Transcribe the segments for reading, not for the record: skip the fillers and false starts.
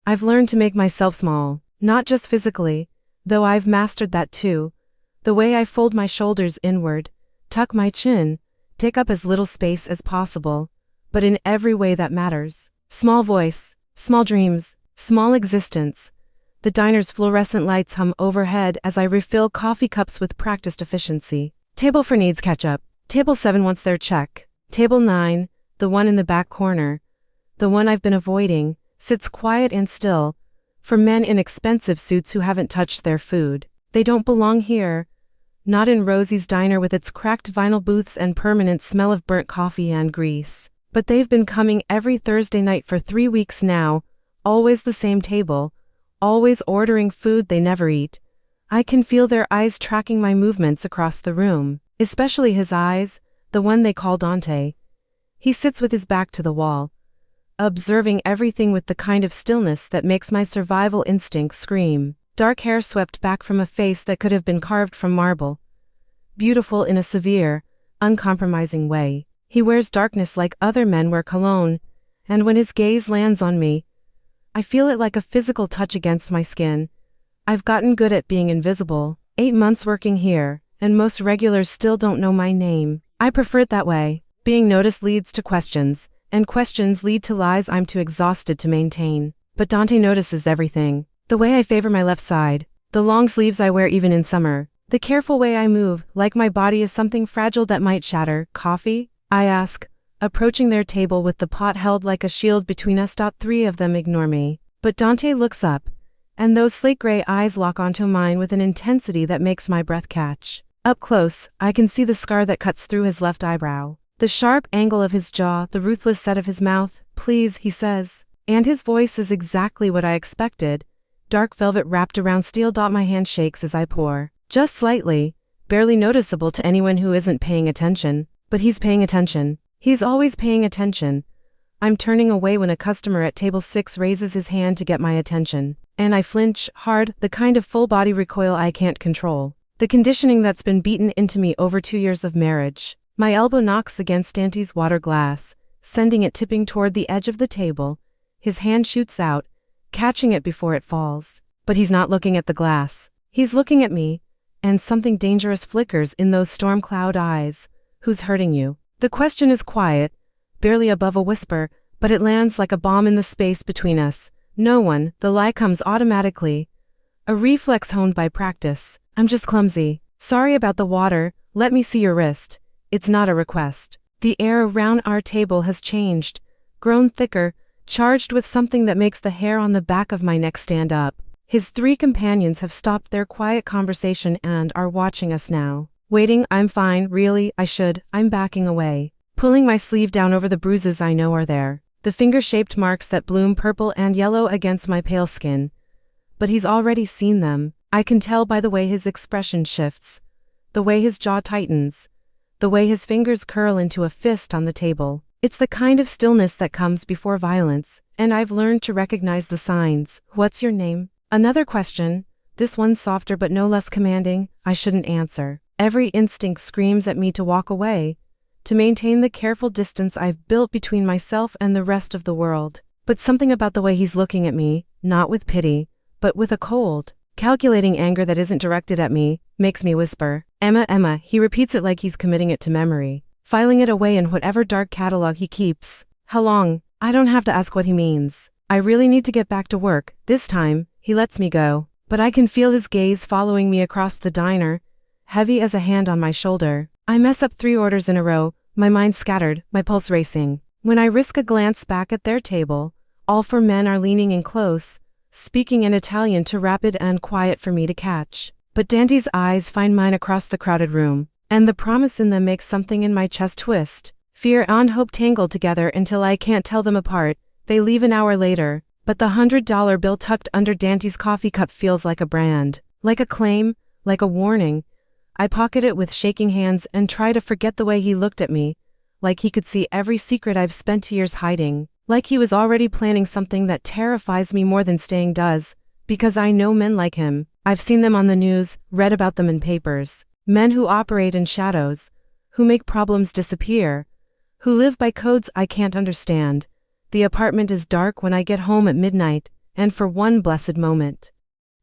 I've learned to make myself small, not just physically, though I've mastered that too. The way I fold my shoulders inward, tuck my chin, take up as little space as possible, but in every way that matters. Small voice, small dreams, small existence. The diner's fluorescent lights hum overhead as I refill coffee cups with practiced efficiency. Table 4 needs ketchup. Table 7 wants their check. Table 9, the one in the back corner, the one I've been avoiding, sits quiet and still, for men in expensive suits who haven't touched their food. They don't belong here. Not in Rosie's diner with its cracked vinyl booths and permanent smell of burnt coffee and grease. But they've been coming every Thursday night for 3 weeks now, always the same table, always ordering food they never eat. I can feel their eyes tracking my movements across the room, especially his eyes, the one they call Dante. He sits with his back to the wall, observing everything with the kind of stillness that makes my survival instinct scream. Dark hair swept back from a face that could have been carved from marble. Beautiful in a severe, uncompromising way. He wears darkness like other men wear cologne, and when his gaze lands on me, I feel it like a physical touch against my skin. I've gotten good at being invisible. 8 months working here, and most regulars still don't know my name. I prefer it that way. Being noticed leads to questions, and questions lead to lies I'm too exhausted to maintain. But Dante notices everything. The way I favor my left side, the long sleeves I wear even in summer, the careful way I move, like my body is something fragile that might shatter. Coffee? I ask, approaching their table with the pot held like a shield between us. 3 of them ignore me. But Dante looks up, and those slate gray eyes lock onto mine with an intensity that makes my breath catch. Up close, I can see the scar that cuts through his left eyebrow, the sharp angle of his jaw, the ruthless set of his mouth. Please, he says, and his voice is exactly what I expected. Dark velvet wrapped around steel. My hand shakes as I pour, just slightly, barely noticeable to anyone who isn't paying attention. But he's paying attention. He's always paying attention. I'm turning away when a customer at table 6 raises his hand to get my attention, and I flinch hard, the kind of full-body recoil I can't control. The conditioning that's been beaten into me over 2 years of marriage. My elbow knocks against Dante's water glass, sending it tipping toward the edge of the table. His hand shoots out, catching it before it falls. But he's not looking at the glass. He's looking at me, and something dangerous flickers in those storm cloud eyes. Who's hurting you? The question is quiet, barely above a whisper, but it lands like a bomb in the space between us. No one. The lie comes automatically. A reflex honed by practice. I'm just clumsy. Sorry about the water. Let me see your wrist. It's not a request. The air around our table has changed, grown thicker, charged with something that makes the hair on the back of my neck stand up. His 3 companions have stopped their quiet conversation and are watching us now. Waiting. I'm fine, really, I'm backing away, pulling my sleeve down over the bruises I know are there, the finger-shaped marks that bloom purple and yellow against my pale skin. But he's already seen them. I can tell by the way his expression shifts, the way his jaw tightens, the way his fingers curl into a fist on the table. It's the kind of stillness that comes before violence, and I've learned to recognize the signs. What's your name? Another question, this one softer but no less commanding. I shouldn't answer. Every instinct screams at me to walk away, to maintain the careful distance I've built between myself and the rest of the world. But something about the way he's looking at me, not with pity, but with a cold, calculating anger that isn't directed at me, makes me whisper, "Emma, Emma." He repeats it like he's committing it to memory, filing it away in whatever dark catalog he keeps. How long? I don't have to ask what he means. I really need to get back to work. This time, he lets me go, but I can feel his gaze following me across the diner, heavy as a hand on my shoulder. I mess up 3 orders in a row, my mind scattered, my pulse racing. When I risk a glance back at their table, all 4 men are leaning in close, speaking in Italian too rapid and quiet for me to catch. But Dante's eyes find mine across the crowded room, and the promise in them makes something in my chest twist. Fear and hope tangled together until I can't tell them apart. They leave an hour later, but the $100 bill tucked under Dante's coffee cup feels like a brand, like a claim, like a warning. I pocket it with shaking hands and try to forget the way he looked at me, like he could see every secret I've spent years hiding, like he was already planning something that terrifies me more than staying does, because I know men like him. I've seen them on the news, read about them in papers. Men who operate in shadows, who make problems disappear, who live by codes I can't understand. The apartment is dark when I get home at midnight, and for one blessed moment,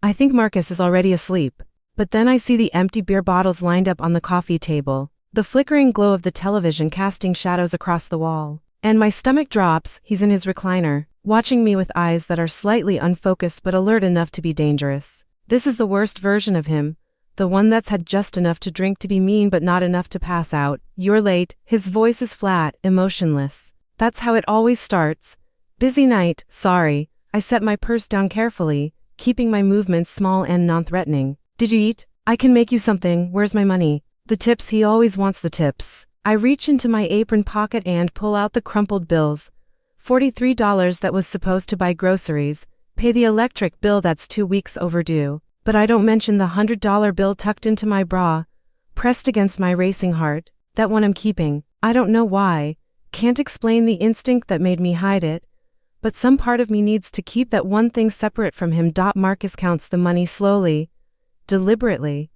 I think Marcus is already asleep. But then I see the empty beer bottles lined up on the coffee table, the flickering glow of the television casting shadows across the wall. And my stomach drops. He's in his recliner, watching me with eyes that are slightly unfocused but alert enough to be dangerous. This is the worst version of him, the one that's had just enough to drink to be mean but not enough to pass out. You're late. His voice is flat, emotionless. That's how it always starts. Busy night, sorry. I set my purse down carefully, keeping my movements small and non-threatening. Did you eat? I can make you something. Where's my money? The tips. He always wants the tips. I reach into my apron pocket and pull out the crumpled bills. $43 that was supposed to buy groceries, pay the electric bill that's 2 weeks overdue. But I don't mention the $100 bill tucked into my bra, pressed against my racing heart. That one I'm keeping. I don't know why. Can't explain the instinct that made me hide it. But some part of me needs to keep that one thing separate from him. Marcus counts the money slowly, deliberately,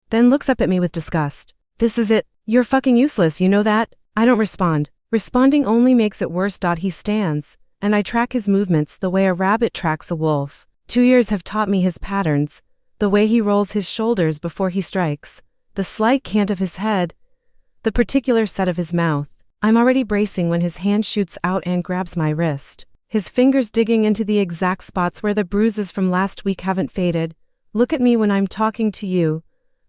then looks up at me with disgust. This is it. You're fucking useless, you know that? I don't respond. Responding only makes it worse. He stands, and I track his movements the way a rabbit tracks a wolf. 2 years have taught me his patterns, the way he rolls his shoulders before he strikes, the slight cant of his head, the particular set of his mouth. I'm already bracing when his hand shoots out and grabs my wrist, his fingers digging into the exact spots where the bruises from last week haven't faded. Look at me when I'm talking to you.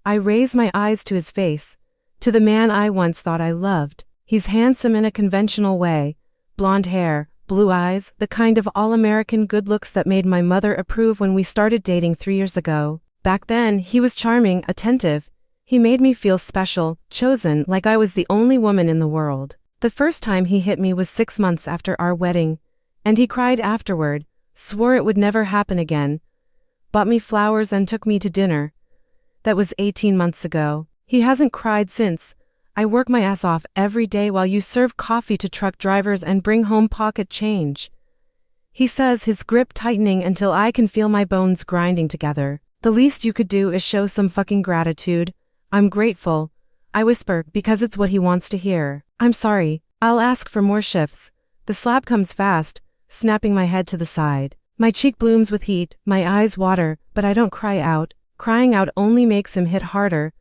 I raise my eyes to his face, to the man I once thought I loved. He's handsome in a conventional way. Blonde hair, blue eyes, the kind of all-American good looks that made my mother approve when we started dating 3 years ago. Back then, he was charming, attentive. He made me feel special, chosen, like I was the only woman in the world. The first time he hit me was 6 months after our wedding, and he cried afterward, swore it would never happen again, bought me flowers and took me to dinner. That was 18 months ago. He hasn't cried since. I work my ass off every day while you serve coffee to truck drivers and bring home pocket change. He says, his grip tightening until I can feel my bones grinding together. The least you could do is show some fucking gratitude. I'm grateful, I whisper, because it's what he wants to hear. I'm sorry. I'll ask for more shifts. The slap comes fast, snapping my head to the side. My cheek blooms with heat, my eyes water, but I don't cry out. Crying out only makes him hit harder.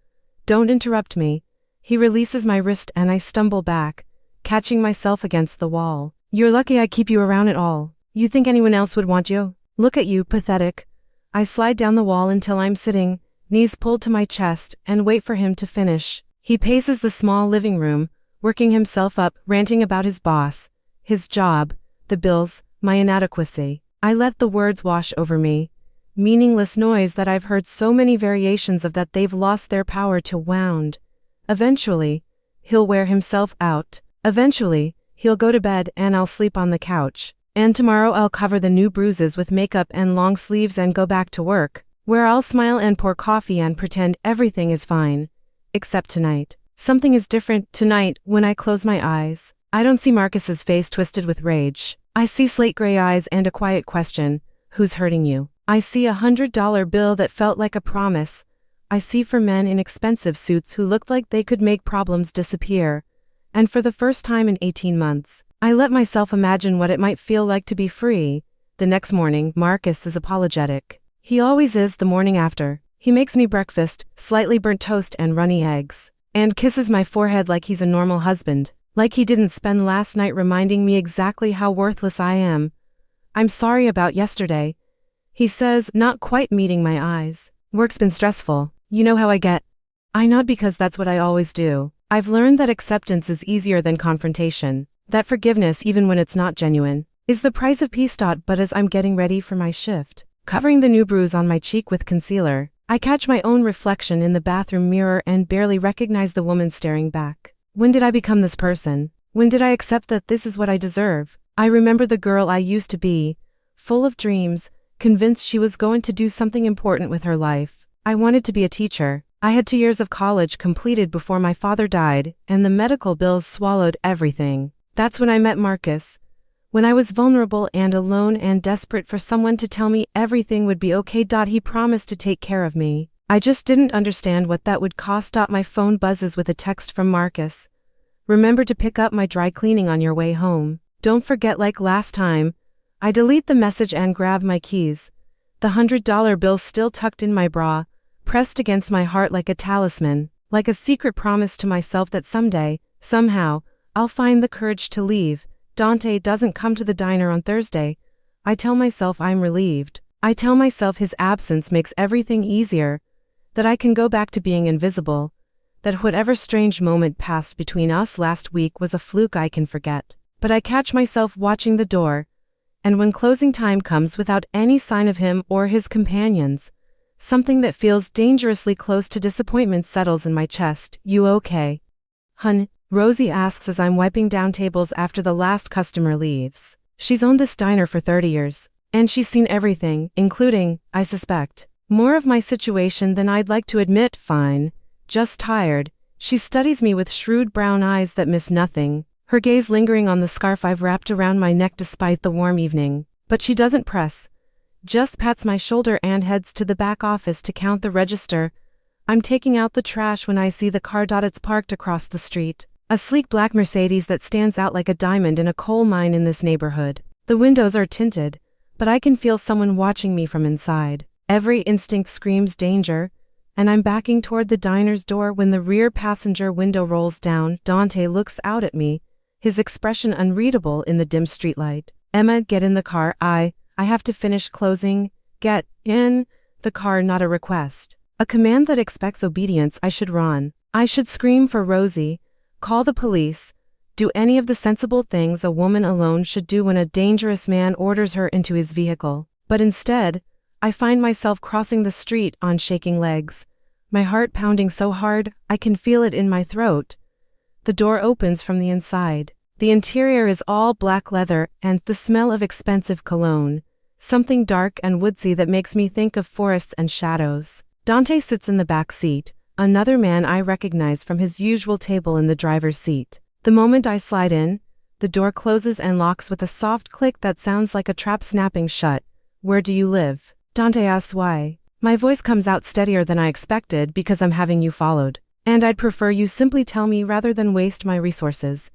Don't interrupt me. He releases my wrist and I stumble back, catching myself against the wall. You're lucky I keep you around at all. You think anyone else would want you? Look at you, pathetic. I slide down the wall until I'm sitting, knees pulled to my chest, and wait for him to finish. He paces the small living room, working himself up, ranting about his boss, his job, the bills, my inadequacy. I let the words wash over me. Meaningless noise that I've heard so many variations of that they've lost their power to wound. Eventually, he'll wear himself out. Eventually, he'll go to bed and I'll sleep on the couch. And tomorrow I'll cover the new bruises with makeup and long sleeves and go back to work, where I'll smile and pour coffee and pretend everything is fine. Except tonight. Something is different. Tonight, when I close my eyes, I don't see Marcus's face twisted with rage. I see slate gray eyes and a quiet question. Who's hurting you? I see a $100 bill that felt like a promise. I see 4 men in expensive suits who looked like they could make problems disappear. And for the first time in 18 months, I let myself imagine what it might feel like to be free. The next morning, Marcus is apologetic. He always is the morning after. He makes me breakfast, slightly burnt toast and runny eggs, and kisses my forehead like he's a normal husband, like he didn't spend last night reminding me exactly how worthless I am. I'm sorry about yesterday, he says, not quite meeting my eyes. Work's been stressful. You know how I get. I nod because that's what I always do. I've learned that acceptance is easier than confrontation, that forgiveness, even when it's not genuine, is the price of peace. But as I'm getting ready for my shift, covering the new bruise on my cheek with concealer, I catch my own reflection in the bathroom mirror and barely recognize the woman staring back. When did I become this person? When did I accept that this is what I deserve? I remember the girl I used to be, full of dreams, convinced she was going to do something important with her life. I wanted to be a teacher. I had 2 years of college completed before my father died, and the medical bills swallowed everything. That's when I met Marcus. When I was vulnerable and alone and desperate for someone to tell me everything would be okay. He promised to take care of me. I just didn't understand what that would cost. My phone buzzes with a text from Marcus. Remember to pick up my dry cleaning on your way home. Don't forget, like last time. I delete the message and grab my keys. The $100 bill still tucked in my bra, pressed against my heart like a talisman, like a secret promise to myself that someday, somehow, I'll find the courage to leave. Dante doesn't come to the diner on Thursday. I tell myself I'm relieved. I tell myself his absence makes everything easier, that I can go back to being invisible, that whatever strange moment passed between us last week was a fluke I can forget. But I catch myself watching the door, and when closing time comes without any sign of him or his companions, something that feels dangerously close to disappointment settles in my chest. You okay, hun? Rosie asks as I'm wiping down tables after the last customer leaves. She's owned this diner for 30 years, and she's seen everything, including, I suspect, more of my situation than I'd like to admit. Fine. Just tired. She studies me with shrewd brown eyes that miss nothing, her gaze lingering on the scarf I've wrapped around my neck despite the warm evening. But she doesn't press, just pats my shoulder and heads to the back office to count the register. I'm taking out the trash when I see the car. It's parked across the street. A sleek black Mercedes that stands out like a diamond in a coal mine in this neighborhood. The windows are tinted, but I can feel someone watching me from inside. Every instinct screams danger, and I'm backing toward the diner's door when the rear passenger window rolls down. Dante looks out at me, his expression unreadable in the dim streetlight. Emma, get in the car. I have to finish closing. Get in the car, not a request. A command that expects obedience. I should run. I should scream for Rosie, call the police, do any of the sensible things a woman alone should do when a dangerous man orders her into his vehicle. But instead, I find myself crossing the street on shaking legs, my heart pounding so hard I can feel it in my throat. The door opens from the inside. The interior is all black leather and the smell of expensive cologne, something dark and woodsy that makes me think of forests and shadows. Dante sits in the back seat, another man I recognize from his usual table in the driver's seat. The moment I slide in, the door closes and locks with a soft click that sounds like a trap snapping shut. Where do you live? Dante asks. Why? My voice comes out steadier than I expected because I'm having you followed, and I'd prefer you simply tell me rather than waste my resources.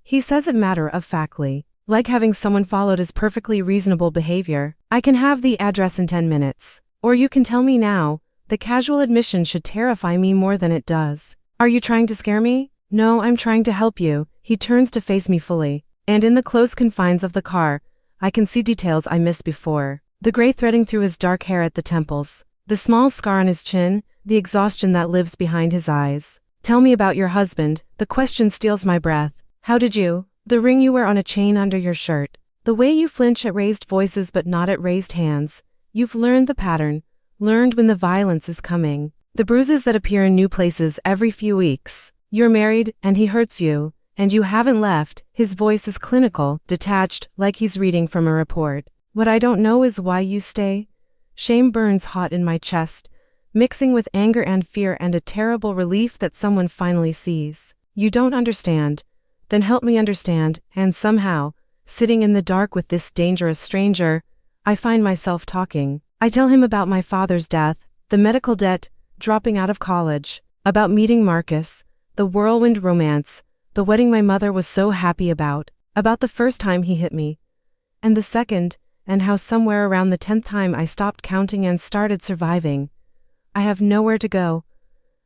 He says it matter-of-factly, like having someone followed is perfectly reasonable behavior. I can have the address in 10 minutes. Or you can tell me now. The casual admission should terrify me more than it does. Are you trying to scare me? No, I'm trying to help you. He turns to face me fully, and in the close confines of the car, I can see details I missed before. The gray threading through his dark hair at the temples, the small scar on his chin, the exhaustion that lives behind his eyes. Tell me about your husband. The question steals my breath. How did you? The ring you wear on a chain under your shirt. The way you flinch at raised voices but not at raised hands. You've learned the pattern. Learned when the violence is coming. The bruises that appear in new places every few weeks. You're married, and he hurts you, and you haven't left. His voice is clinical, detached, like he's reading from a report. What I don't know is why you stay. Shame burns hot in my chest, mixing with anger and fear and a terrible relief that someone finally sees. You don't understand. Then help me understand. And somehow, sitting in the dark with this dangerous stranger, I find myself talking. I tell him about my father's death, the medical debt, dropping out of college, about meeting Marcus, the whirlwind romance, the wedding my mother was so happy about the first time he hit me, and the second, and how somewhere around the 10th time I stopped counting and started surviving. I have nowhere to go.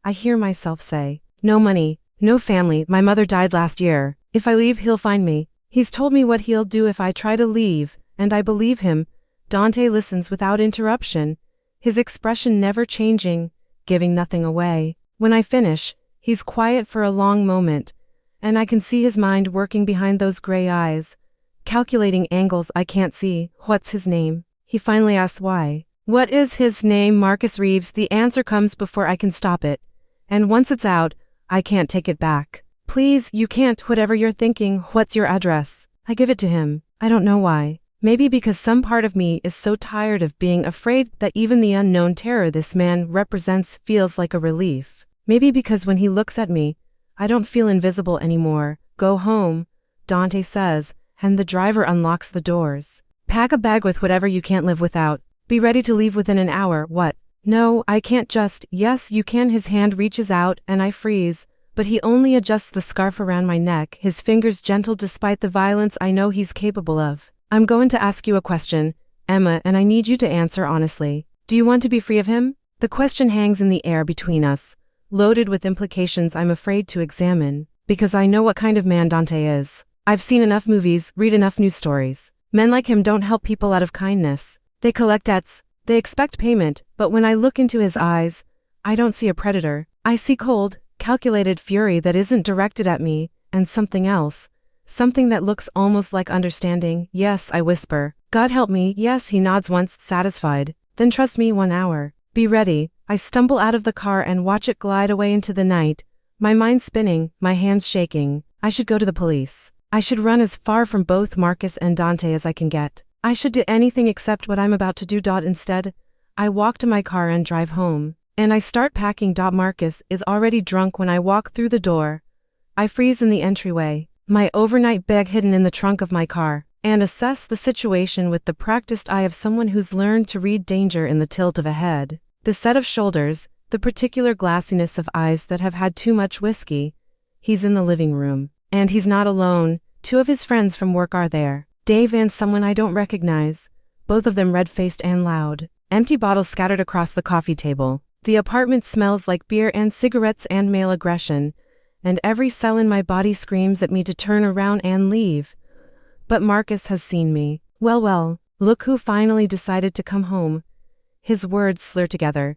I hear myself say, no money, no family, my mother died last year. If I leave, he'll find me. He's told me what he'll do if I try to leave, and I believe him. Dante listens without interruption, his expression never changing, giving nothing away. When I finish, he's quiet for a long moment, and I can see his mind working behind those gray eyes, calculating angles I can't see. What's his name? He finally asks. Why? What is his name? Marcus Reeves. The answer comes before I can stop it, and once it's out, I can't take it back. Please, you can't. Whatever you're thinking. What's your address? I give it to him. I don't know why. Maybe because some part of me is so tired of being afraid that even the unknown terror this man represents feels like a relief. Maybe because when he looks at me, I don't feel invisible anymore. Go home, Dante says, and the driver unlocks the doors. Pack a bag with whatever you can't live without. Be ready to leave within an hour. What? No, I can't just. Yes, you can. His hand reaches out and I freeze, but he only adjusts the scarf around my neck, his fingers gentle despite the violence I know he's capable of. I'm going to ask you a question, Emma, and I need you to answer honestly. Do you want to be free of him? The question hangs in the air between us, loaded with implications I'm afraid to examine, because I know what kind of man Dante is. I've seen enough movies, read enough news stories. Men like him don't help people out of kindness. They collect debts, they expect payment, but when I look into his eyes, I don't see a predator. I see cold, calculated fury that isn't directed at me, and something else. Something that looks almost like understanding. Yes, I whisper. God help me. Yes, he nods once, satisfied. Then trust me 1 hour. Be ready. I stumble out of the car and watch it glide away into the night, my mind spinning, my hands shaking. I should go to the police. I should run as far from both Marcus and Dante as I can get. I should do anything except what I'm about to do. Instead, I walk to my car and drive home. And I start packing. Marcus is already drunk when I walk through the door. I freeze in the entryway, my overnight bag hidden in the trunk of my car, and assess the situation with the practiced eye of someone who's learned to read danger in the tilt of a head, the set of shoulders, the particular glassiness of eyes that have had too much whiskey. He's in the living room, and he's not alone. 2 of his friends from work are there, Dave and someone I don't recognize, both of them red-faced and loud. Empty bottles scattered across the coffee table. The apartment smells like beer and cigarettes and male aggression, and every cell in my body screams at me to turn around and leave. But Marcus has seen me. Well, look who finally decided to come home. His words slur together,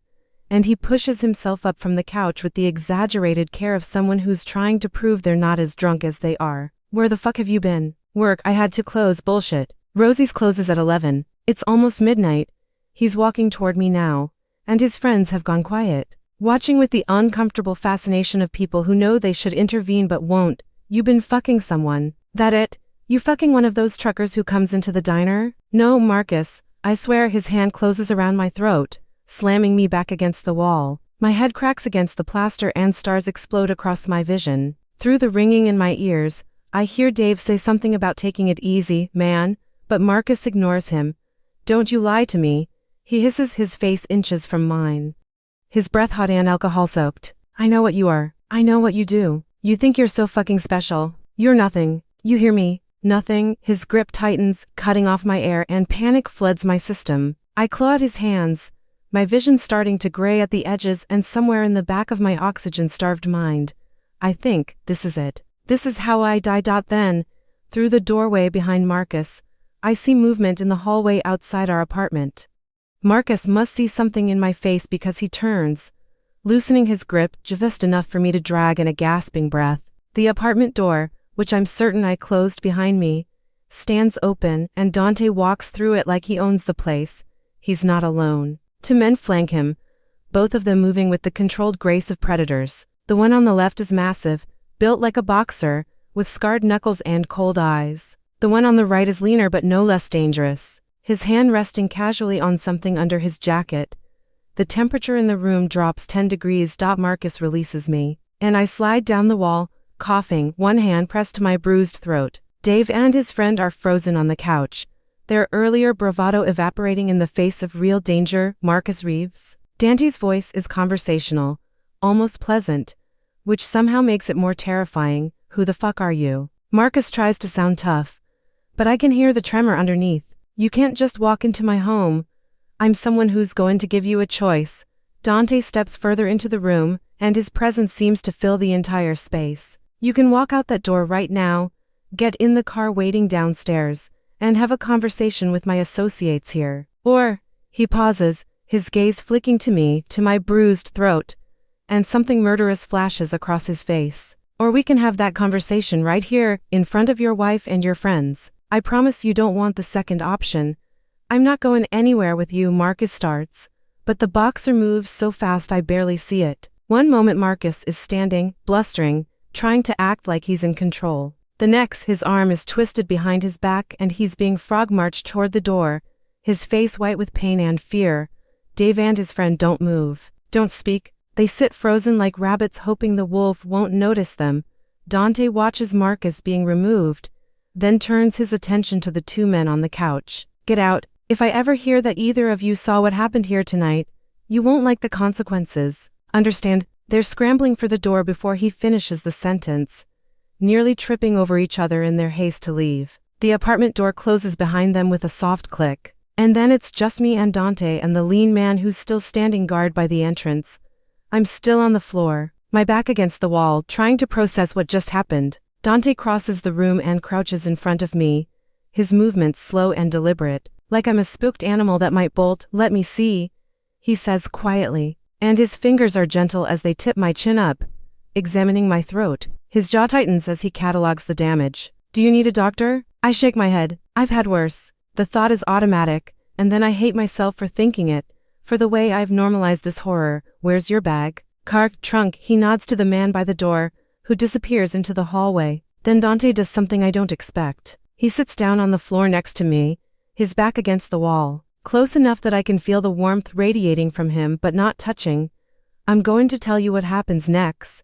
and he pushes himself up from the couch with the exaggerated care of someone who's trying to prove they're not as drunk as they are. Where the fuck have you been? Work, I had to close. Bullshit. Rosie's closes at 11. It's almost midnight. He's walking toward me now, and his friends have gone quiet, watching with the uncomfortable fascination of people who know they should intervene but won't. You been fucking someone? That it? You fucking one of those truckers who comes into the diner? No, Marcus. I swear. His hand closes around my throat, slamming me back against the wall. My head cracks against the plaster and stars explode across my vision. Through the ringing in my ears, I hear Dave say something about taking it easy, man, but Marcus ignores him. Don't you lie to me. He hisses, his face inches from mine. His breath hot and alcohol-soaked. I know what you are. I know what you do. You think you're so fucking special. You're nothing. You hear me? Nothing. His grip tightens, cutting off my air, and panic floods my system. I claw at his hands, my vision starting to gray at the edges, and somewhere in the back of my oxygen-starved mind, I think, this is it. This is how I die. Then, through the doorway behind Marcus, I see movement in the hallway outside our apartment. Marcus must see something in my face because he turns, loosening his grip just enough for me to drag in a gasping breath. The apartment door, which I'm certain I closed behind me, stands open, and Dante walks through it like he owns the place. He's not alone. 2 men flank him, both of them moving with the controlled grace of predators. The one on the left is massive, built like a boxer, with scarred knuckles and cold eyes. The one on the right is leaner but no less dangerous, his hand resting casually on something under his jacket. The temperature in the room drops 10 degrees. Marcus releases me, and I slide down the wall, coughing, one hand pressed to my bruised throat. Dave and his friend are frozen on the couch, their earlier bravado evaporating in the face of real danger. Marcus Reeves. Dante's voice is conversational, almost pleasant, which somehow makes it more terrifying. Who the fuck are you? Marcus tries to sound tough, but I can hear the tremor underneath. You can't just walk into my home. I'm someone who's going to give you a choice. Dante steps further into the room, and his presence seems to fill the entire space. You can walk out that door right now, get in the car waiting downstairs, and have a conversation with my associates here. Or, he pauses, his gaze flicking to me, to my bruised throat, and something murderous flashes across his face. Or we can have that conversation right here, in front of your wife and your friends. I promise you don't want the second option. I'm not going anywhere with you. Marcus starts, but the boxer moves so fast I barely see it. One moment Marcus is standing, blustering, trying to act like he's in control. The next, his arm is twisted behind his back and he's being frog-marched toward the door, his face white with pain and fear. Dave and his friend don't move, don't speak. They sit frozen like rabbits, hoping the wolf won't notice them. Dante watches Marcus being removed, then turns his attention to the 2 men on the couch. Get out. If I ever hear that either of you saw what happened here tonight, you won't like the consequences. Understand? They're scrambling for the door before he finishes the sentence, nearly tripping over each other in their haste to leave. The apartment door closes behind them with a soft click. And then it's just me and Dante and the lean man who's still standing guard by the entrance. I'm still on the floor, my back against the wall, trying to process what just happened. Dante crosses the room and crouches in front of me, his movements slow and deliberate, like I'm a spooked animal that might bolt. "Let me see," he says quietly, and his fingers are gentle as they tip my chin up, examining my throat. His jaw tightens as he catalogs the damage. "Do you need a doctor?" I shake my head. "I've had worse." The thought is automatic, and then I hate myself for thinking it, for the way I've normalized this horror. "Where's your bag?" "Car trunk," he nods to the man by the door, who disappears into the hallway. Then Dante does something I don't expect. He sits down on the floor next to me, his back against the wall, close enough that I can feel the warmth radiating from him but not touching. "I'm going to tell you what happens next,"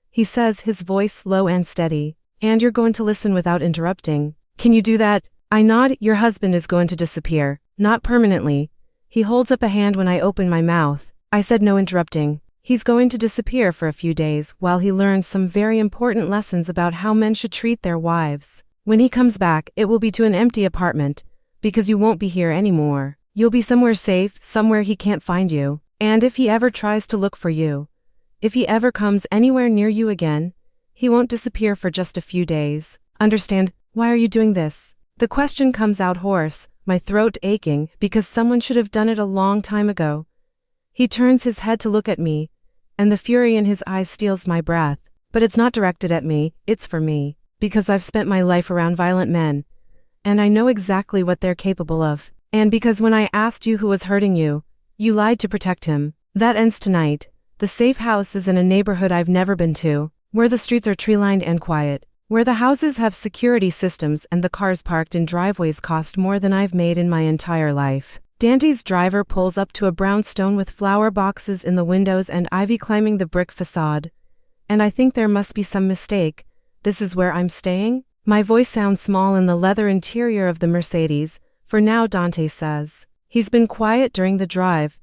he says, his voice low and steady. "And you're going to listen without interrupting. Can you do that?" I nod. "Your husband is going to disappear. Not permanently." He holds up a hand when I open my mouth. I said no interrupting. "He's going to disappear for a few days while he learns some very important lessons about how men should treat their wives. When he comes back, it will be to an empty apartment, because you won't be here anymore. You'll be somewhere safe, somewhere he can't find you. And if he ever tries to look for you, if he ever comes anywhere near you again, he won't disappear for just a few days. Understand? Why are you doing this?" The question comes out hoarse, my throat aching, because someone should have done it a long time ago. He turns his head to look at me, and the fury in his eyes steals my breath. But it's not directed at me, it's for me, because I've spent my life around violent men, and I know exactly what they're capable of. And because when I asked you who was hurting you, you lied to protect him. That ends tonight. The safe house is in a neighborhood I've never been to, where the streets are tree-lined and quiet, where the houses have security systems and the cars parked in driveways cost more than I've made in my entire life. Dante's driver pulls up to a brownstone with flower boxes in the windows and ivy climbing the brick facade. And I think there must be some mistake. This is where I'm staying? My voice sounds small in the leather interior of the Mercedes. For now, Dante says. He's been quiet during the drive,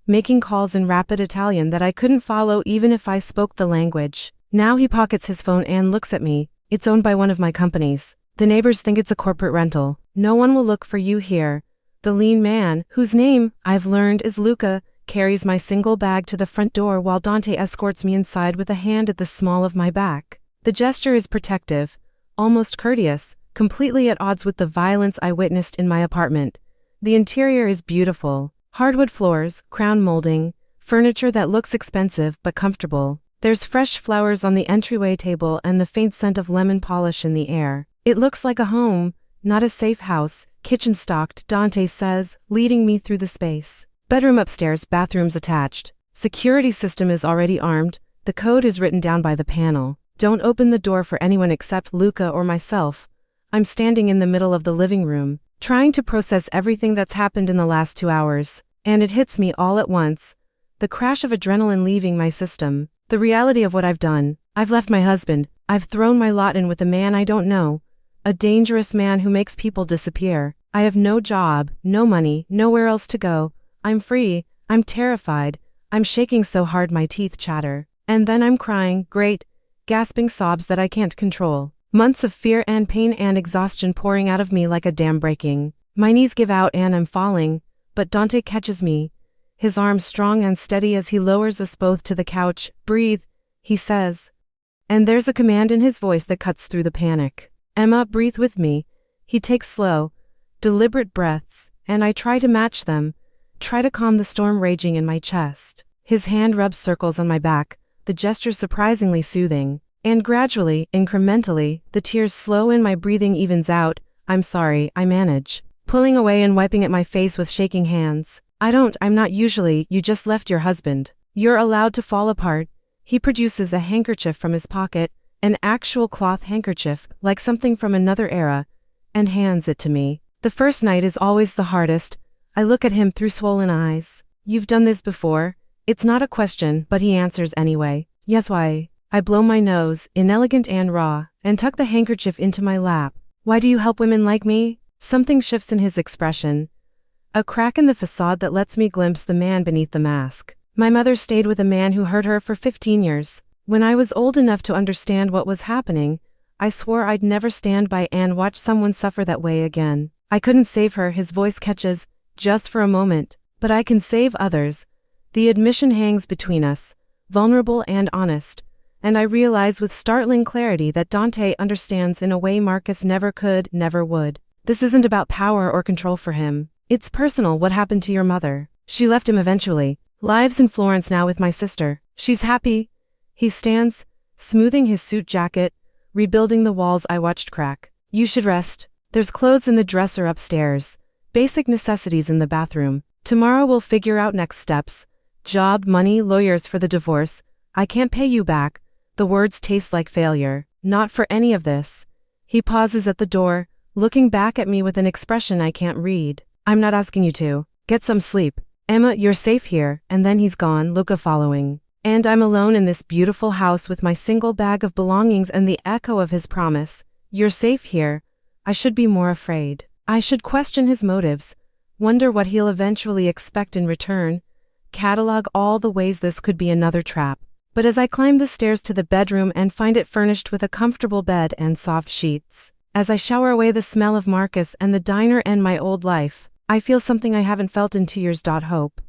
making calls in rapid Italian that I couldn't follow even if I spoke the language. Now he pockets his phone and looks at me. "It's owned by one of my companies. The neighbors think it's a corporate rental. No one will look for you here." The lean man, whose name, I've learned, is Luca, carries my single bag to the front door while Dante escorts me inside with a hand at the small of my back. The gesture is protective, almost courteous, completely at odds with the violence I witnessed in my apartment. The interior is beautiful. Hardwood floors, crown molding, furniture that looks expensive but comfortable. There's fresh flowers on the entryway table and the faint scent of lemon polish in the air. It looks like a home, not a safe house. "Kitchen stocked," Dante says, leading me through the space. "Bedroom upstairs, bathrooms attached. Security system is already armed. The code is written down by the panel. Don't open the door for anyone except Luca or myself." I'm standing in the middle of the living room, trying to process everything that's happened in the last 2 hours. And it hits me all at once. The crash of adrenaline leaving my system. The reality of what I've done. I've left my husband. I've thrown my lot in with a man I don't know. A dangerous man who makes people disappear. I have no job, no money, nowhere else to go. I'm free. I'm terrified. I'm shaking so hard my teeth chatter. And then I'm crying, great, gasping sobs that I can't control. Months of fear and pain and exhaustion pouring out of me like a dam breaking. My knees give out and I'm falling, but Dante catches me, his arms strong and steady as he lowers us both to the couch. "Breathe," he says. And there's a command in his voice that cuts through the panic. "Emma, breathe with me." He takes slow, deliberate breaths, and I try to match them, try to calm the storm raging in my chest. His hand rubs circles on my back, the gesture surprisingly soothing. And gradually, incrementally, the tears slow and my breathing evens out. "I'm sorry," I manage, pulling away and wiping at my face with shaking hands. I'm not usually." "You just left your husband. You're allowed to fall apart." He produces a handkerchief from his pocket, an actual cloth handkerchief, like something from another era, and hands it to me. The first night is always the hardest. I look at him through swollen eyes. "You've done this before?" It's not a question, but he answers anyway. "Yes, why?" I blow my nose, inelegant and raw, and tuck the handkerchief into my lap. "Why do you help women like me?" Something shifts in his expression. A crack in the facade that lets me glimpse the man beneath the mask. My mother stayed with a man who hurt her for 15 years. When I was old enough to understand what was happening, I swore I'd never stand by and watch someone suffer that way again. I couldn't save her, his voice catches, just for a moment, but I can save others. The admission hangs between us, vulnerable and honest, and I realize with startling clarity that Dante understands in a way Marcus never could, never would. This isn't about power or control for him. It's personal. What happened to your mother? She left him eventually. Lives in Florence now with my sister. She's happy. He stands, smoothing his suit jacket, rebuilding the walls I watched crack. You should rest. There's clothes in the dresser upstairs. Basic necessities in the bathroom. Tomorrow we'll figure out next steps. Job, money, lawyers for the divorce. I can't pay you back. The words taste like failure. Not for any of this. He pauses at the door, looking back at me with an expression I can't read. I'm not asking you to. Get some sleep. Emma, you're safe here. And then he's gone, Luca following. And I'm alone in this beautiful house with my single bag of belongings and the echo of his promise. You're safe here. I should be more afraid. I should question his motives. Wonder what he'll eventually expect in return. Catalog all the ways this could be another trap. But as I climb the stairs to the bedroom and find it furnished with a comfortable bed and soft sheets, as I shower away the smell of Marcus and the diner and my old life, I feel something I haven't felt in 2 years. Hope.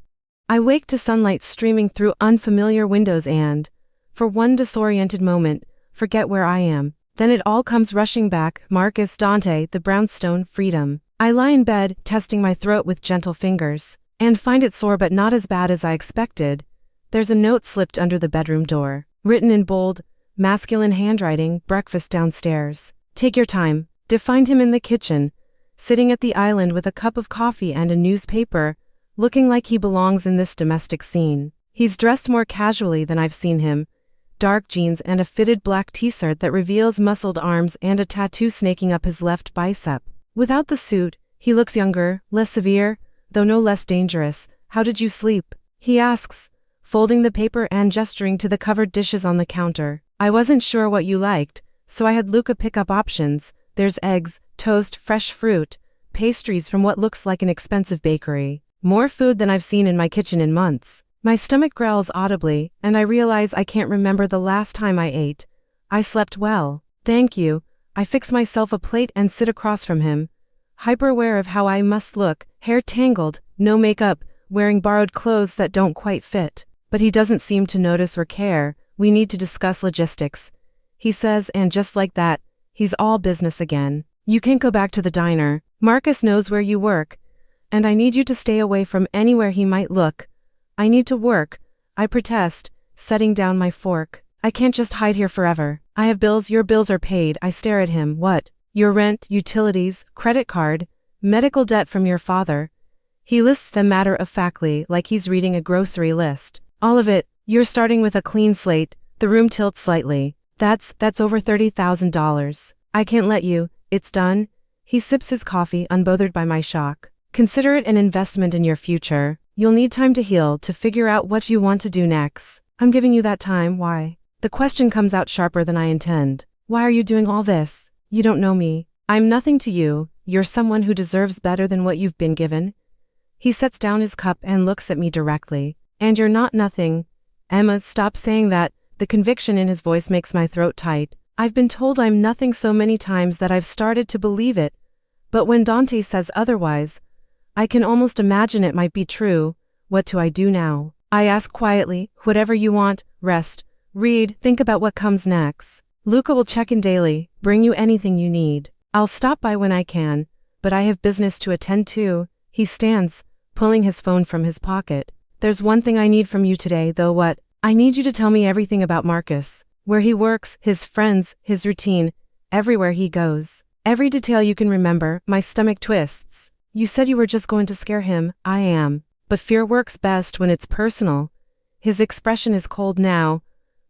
I wake to sunlight streaming through unfamiliar windows and, for one disoriented moment, forget where I am. Then it all comes rushing back, Marcus, Dante, the brownstone, freedom. I lie in bed, testing my throat with gentle fingers, and find it sore but not as bad as I expected. There's a note slipped under the bedroom door, written in bold, masculine handwriting, breakfast downstairs. Take your time. To find him in the kitchen, sitting at the island with a cup of coffee and a newspaper, looking like he belongs in this domestic scene. He's dressed more casually than I've seen him. Dark jeans and a fitted black t-shirt that reveals muscled arms and a tattoo snaking up his left bicep. Without the suit, he looks younger, less severe, though no less dangerous. How did you sleep? He asks, folding the paper and gesturing to the covered dishes on the counter. I wasn't sure what you liked, so I had Luca pick up options. There's eggs, toast, fresh fruit, pastries from what looks like an expensive bakery. More food than I've seen in my kitchen in months. My stomach growls audibly, and I realize I can't remember the last time I ate. I slept well. Thank you. I fix myself a plate and sit across from him, hyper-aware of how I must look, hair tangled, no makeup, wearing borrowed clothes that don't quite fit. But he doesn't seem to notice or care. We need to discuss logistics, he says, and just like that, he's all business again. You can't go back to the diner. Marcus knows where you work, and I need you to stay away from anywhere he might look. I need to work, I protest, setting down my fork. I can't just hide here forever. I have bills. Your bills are paid. I stare at him. What? Your rent, utilities, credit card, medical debt from your father. He lists them matter-of-factly, like he's reading a grocery list. All of it. You're starting with a clean slate. The room tilts slightly. That's over $30,000. I can't let you. It's done. He sips his coffee, unbothered by my shock. Consider it an investment in your future. You'll need time to heal, to figure out what you want to do next. I'm giving you that time. Why? The question comes out sharper than I intend. Why are you doing all this? You don't know me. I'm nothing to you. You're someone who deserves better than what you've been given. He sets down his cup and looks at me directly. And you're not nothing. Emma, stop saying that. The conviction in his voice makes my throat tight. I've been told I'm nothing so many times that I've started to believe it. But when Dante says otherwise, I can almost imagine it might be true. What do I do now? I ask quietly. Whatever you want. Rest. Read. Think about what comes next. Luca will check in daily, bring you anything you need. I'll stop by when I can, but I have business to attend to. He stands, pulling his phone from his pocket. There's one thing I need from you today, though. What? I need you to tell me everything about Marcus. Where he works, his friends, his routine, everywhere he goes. Every detail you can remember. My stomach twists. You said you were just going to scare him. I am. But fear works best when it's personal. His expression is cold now,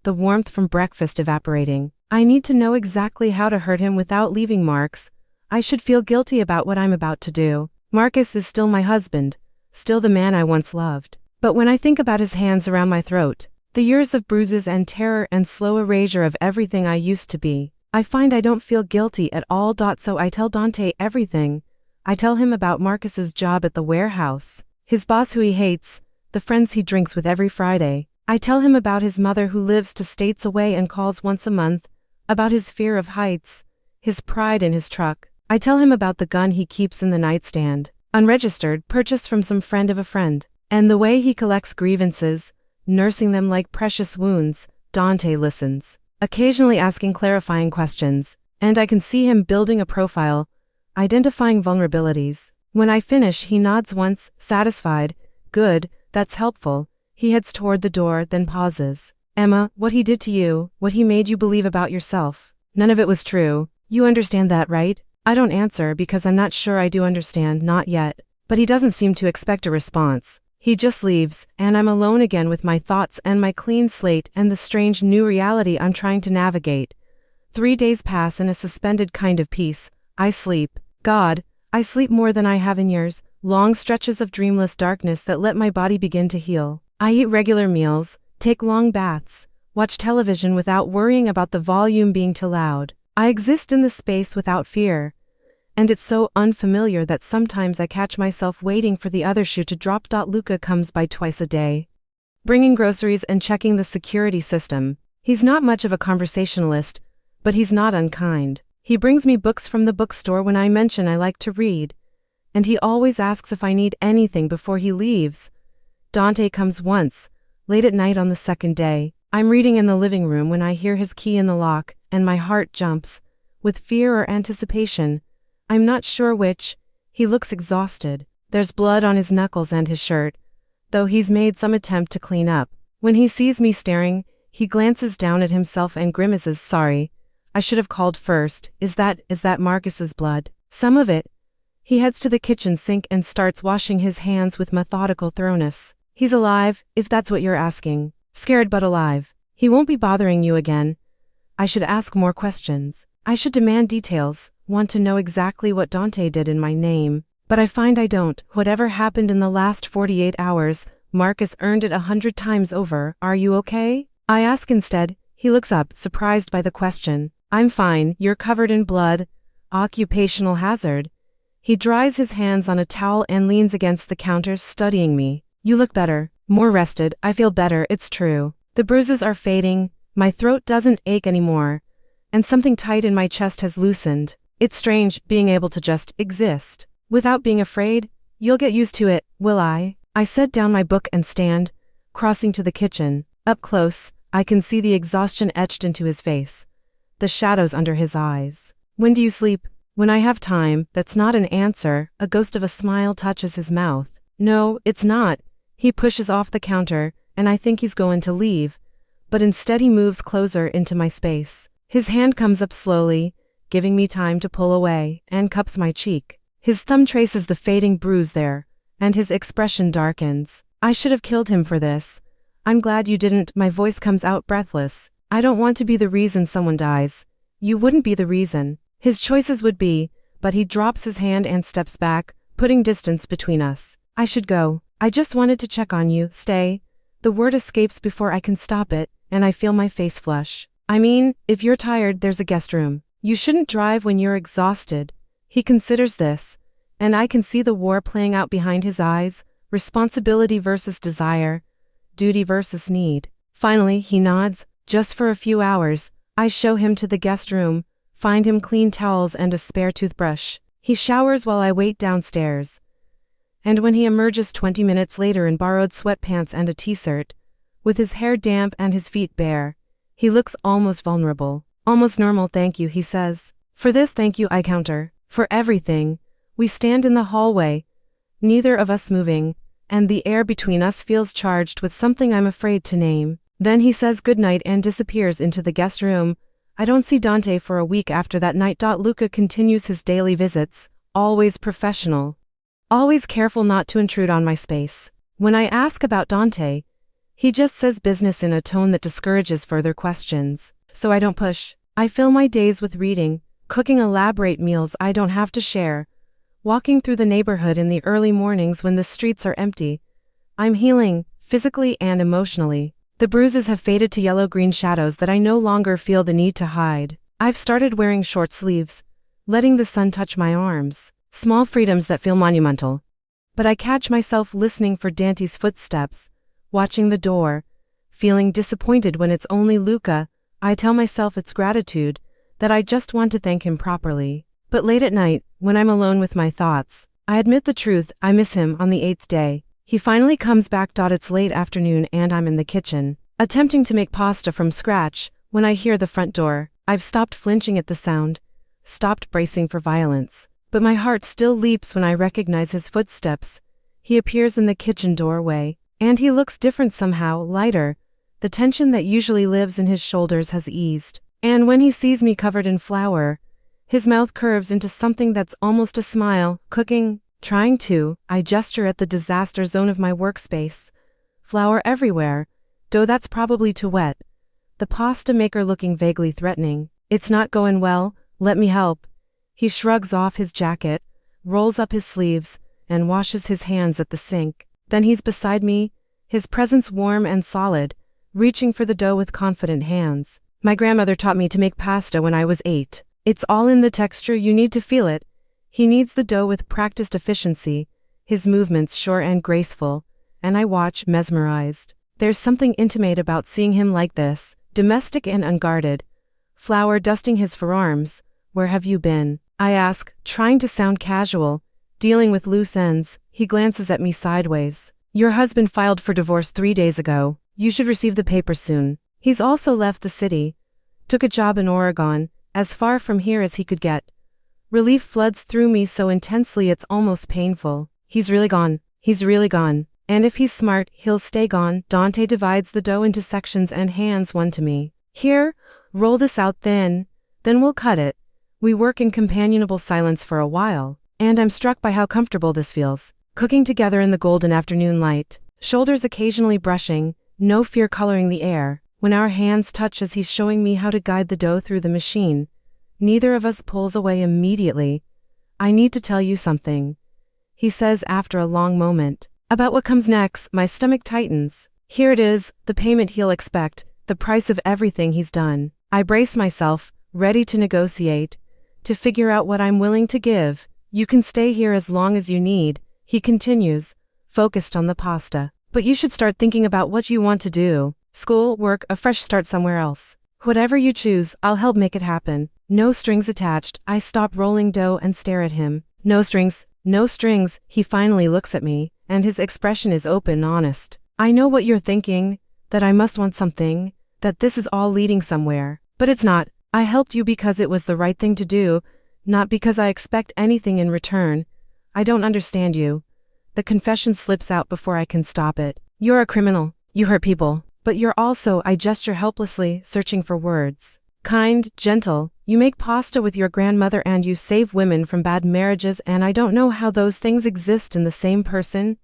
the warmth from breakfast evaporating. I need to know exactly how to hurt him without leaving marks. I should feel guilty about what I'm about to do. Marcus is still my husband, still the man I once loved. But when I think about his hands around my throat, the years of bruises and terror and slow erasure of everything I used to be, I find I don't feel guilty at all. So I tell Dante everything. I tell him about Marcus's job at the warehouse, his boss who he hates, the friends he drinks with every Friday. I tell him about his mother who lives 2 states away and calls once a month, about his fear of heights, his pride in his truck. I tell him about the gun he keeps in the nightstand, unregistered, purchased from some friend of a friend, and the way he collects grievances, nursing them like precious wounds. Dante listens, occasionally asking clarifying questions, and I can see him building a profile, identifying vulnerabilities. When I finish, he nods once, satisfied. Good, that's helpful. He heads toward the door, then pauses. Emma, what he did to you, what he made you believe about yourself, none of it was true. You understand that, right? I don't answer because I'm not sure I do understand, not yet. But he doesn't seem to expect a response. He just leaves, and I'm alone again with my thoughts and my clean slate and the strange new reality I'm trying to navigate. 3 days pass in a suspended kind of peace. I sleep. God, I sleep more than I have in years, long stretches of dreamless darkness that let my body begin to heal. I eat regular meals, take long baths, watch television without worrying about the volume being too loud. I exist in the space without fear. And it's so unfamiliar that sometimes I catch myself waiting for the other shoe to drop. Luca comes by twice a day, bringing groceries and checking the security system. He's not much of a conversationalist, but he's not unkind. He brings me books from the bookstore when I mention I like to read, and he always asks if I need anything before he leaves. Dante comes once, late at night on the second day. I'm reading in the living room when I hear his key in the lock, and my heart jumps, with fear or anticipation. I'm not sure which. He looks exhausted. There's blood on his knuckles and his shirt, though he's made some attempt to clean up. When he sees me staring, he glances down at himself and grimaces. Sorry, I should have called first. Is that Marcus's blood? Some of it. He heads to the kitchen sink and starts washing his hands with methodical thoroughness. He's alive, if that's what you're asking. Scared but alive. He won't be bothering you again. I should ask more questions. I should demand details, want to know exactly what Dante did in my name. But I find I don't. Whatever happened in the last 48 hours, Marcus earned it 100 times over. Are you okay? I ask instead. He looks up, surprised by the question. I'm fine. You're covered in blood. Occupational hazard. He dries his hands on a towel and leans against the counter, studying me. You look better. More rested. I feel better, it's true. The bruises are fading. My throat doesn't ache anymore. And something tight in my chest has loosened. It's strange, being able to just exist, without being afraid. You'll get used to it, will I? I set down my book and stand, crossing to the kitchen. Up close, I can see the exhaustion etched into his face, the shadows under his eyes. When do you sleep? When I have time. That's not an answer. A ghost of a smile touches his mouth. No, it's not. He pushes off the counter, and I think he's going to leave, but instead he moves closer into my space. His hand comes up slowly, giving me time to pull away, and cups my cheek. His thumb traces the fading bruise there, and his expression darkens. I should have killed him for this. I'm glad you didn't. My voice comes out breathless. I don't want to be the reason someone dies. You wouldn't be the reason. His choices would be, but he drops his hand and steps back, putting distance between us. I should go. I just wanted to check on you. Stay. The word escapes before I can stop it, and I feel my face flush. I mean, if you're tired, there's a guest room. You shouldn't drive when you're exhausted. He considers this, and I can see the war playing out behind his eyes, responsibility versus desire, duty versus need. Finally, he nods. Just for a few hours. I show him to the guest room, find him clean towels and a spare toothbrush. He showers while I wait downstairs. And when he emerges 20 minutes later in borrowed sweatpants and a t-shirt, with his hair damp and his feet bare, he looks almost vulnerable. Almost normal. Thank you, he says. For this, thank you, I counter. For everything. We stand in the hallway, neither of us moving, and the air between us feels charged with something I'm afraid to name. Then he says goodnight and disappears into the guest room. I don't see Dante for a week after that night. Luca continues his daily visits, always professional, always careful not to intrude on my space. When I ask about Dante, he just says business in a tone that discourages further questions. So I don't push. I fill my days with reading, cooking elaborate meals I don't have to share, walking through the neighborhood in the early mornings when the streets are empty. I'm healing, physically and emotionally. The bruises have faded to yellow-green shadows that I no longer feel the need to hide. I've started wearing short sleeves, letting the sun touch my arms. Small freedoms that feel monumental. But I catch myself listening for Dante's footsteps, watching the door, feeling disappointed when it's only Luca, I tell myself it's gratitude, that I just want to thank him properly. But late at night, when I'm alone with my thoughts, I admit the truth, I miss him on the 8th day. He finally comes back. It's late afternoon and I'm in the kitchen, attempting to make pasta from scratch, when I hear the front door. I've stopped flinching at the sound, stopped bracing for violence. But my heart still leaps when I recognize his footsteps. He appears in the kitchen doorway, and he looks different somehow, lighter. The tension that usually lives in his shoulders has eased. And when he sees me covered in flour, his mouth curves into something that's almost a smile. Cooking, trying to, I gesture at the disaster zone of my workspace. Flour everywhere, dough that's probably too wet. The pasta maker looking vaguely threatening. It's not going well, let me help. He shrugs off his jacket, rolls up his sleeves, and washes his hands at the sink. Then he's beside me, his presence warm and solid, reaching for the dough with confident hands. My grandmother taught me to make pasta when I was 8. It's all in the texture, you need to feel it. He kneads the dough with practiced efficiency, his movements sure and graceful, and I watch, mesmerized. There's something intimate about seeing him like this, domestic and unguarded. Flour dusting his forearms. Where have you been? I ask, trying to sound casual, dealing with loose ends. He glances at me sideways. Your husband filed for divorce 3 days ago. You should receive the papers soon. He's also left the city. Took a job in Oregon, as far from here as he could get. Relief floods through me so intensely it's almost painful. He's really gone. He's really gone. And if he's smart, he'll stay gone. Dante divides the dough into sections and hands one to me. Here, roll this out thin. Then we'll cut it. We work in companionable silence for a while, and I'm struck by how comfortable this feels. Cooking together in the golden afternoon light, shoulders occasionally brushing, no fear coloring the air. When our hands touch as he's showing me how to guide the dough through the machine, neither of us pulls away immediately. I need to tell you something, he says after a long moment. About what comes next, my stomach tightens. Here it is, the payment he'll expect, the price of everything he's done. I brace myself, ready to negotiate, to figure out what I'm willing to give. You can stay here as long as you need, he continues, focused on the pasta. But you should start thinking about what you want to do. School, work, a fresh start somewhere else. Whatever you choose, I'll help make it happen. No strings attached. I stop rolling dough and stare at him. No strings, no strings. He finally looks at me, and his expression is open, honest. I know what you're thinking, that I must want something, that this is all leading somewhere. But it's not. I helped you because it was the right thing to do, not because I expect anything in return. I don't understand you. The confession slips out before I can stop it. You're a criminal. You hurt people. But you're also, I gesture helplessly, searching for words. Kind, gentle. You make pasta with your grandmother and you save women from bad marriages, and I don't know how those things exist in the same person.